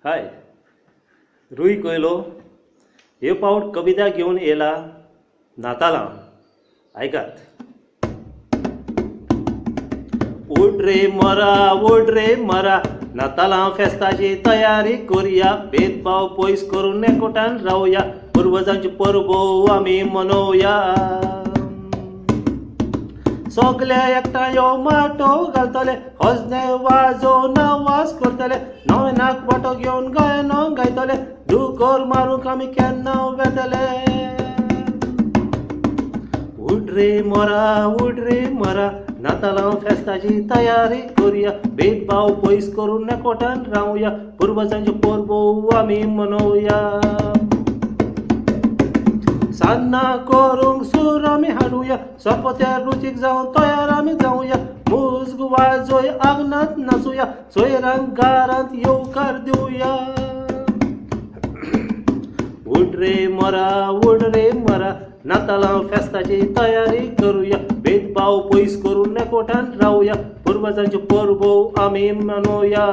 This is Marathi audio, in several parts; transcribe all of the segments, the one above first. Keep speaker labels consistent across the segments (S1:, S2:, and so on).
S1: हाय, रुई कोयलो हे पाऊट कविता घेऊन येला नाताला ऐकात. उठ रे मरा नाताला फेस्ताची तयारी करूया. भेदभाव पयस करून नेकोटान रावूया. पूर्वजांची परबो आम्ही मनवूया. सगळे एकठांय माटो घालतले, हसणे वाजोवन आवाज करतले. नवे नाक वाटो घेवन गायन गायतले. दुकोर मारूंक आमी केन्ना वेतले. उठ रे मरा नाताला फेस्ताची तयारी करूया. भेदभाव पयस करून नेकोटान रावूया. पूर्वजांची परबो आमी मनवूया. सान्ना करूंक सूर आमी हाडूया. सोपत्यार रुचीक जावन तयार आमी जावूया. मुजग वाजोय आग्नात नाचूया. सोयरांक गारांत येवकार दिवया. उठ रे मरा नाताला फेस्ताची तयारी करूया. भेदभाव पयस करून नेकोटान रावूया. पूर्वजांची परबो आमी मनवूया.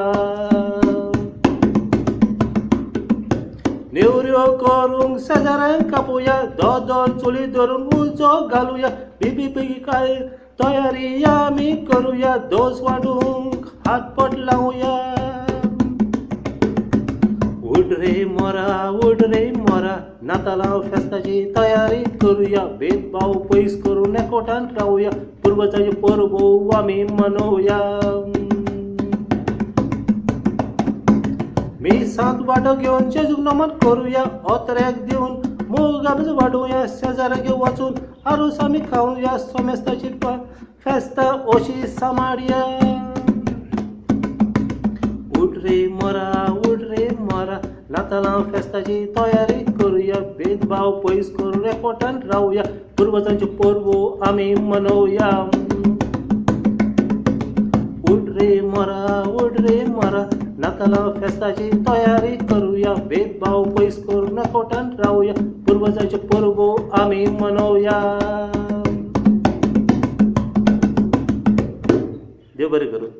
S1: नेवऱ्यो करूंक शेजाऱ्यांक कापूया. दोदोल चुली धरून उजो घालूया. बिबी काय तयारी आमी करूया. दोस वाडूंक हातपट लावूया. उठ रे मरा नाताला फेस्ताची तयारी करूया. भेदभाव पयस करून नेकोटान रावूया. पूर्वजांची परबो आमी मनवूया. मी सात वाटो घेऊन जेजूक नमन करूया. ओतऱ्याक दिवन मोगाबज वाडूया. शेजाऱ्याक वचून आरूस आमी खावूया. सोमेस्ताची फेस्ता ओशी सांबाळया. उठ रे मरा नाताला फेस्ताची तयारी करूया. भेदभाव पयस करून नेकोटान रावूया. पूर्वजांची परबो आमी मनवूया. उठ रे मरा नाताला फेस्ताची तयारी करूया. भेदभाव पयस करून नेकोटान रावूया. पूर्वजांची परबो आमी मनवूया. देव बरें करूं.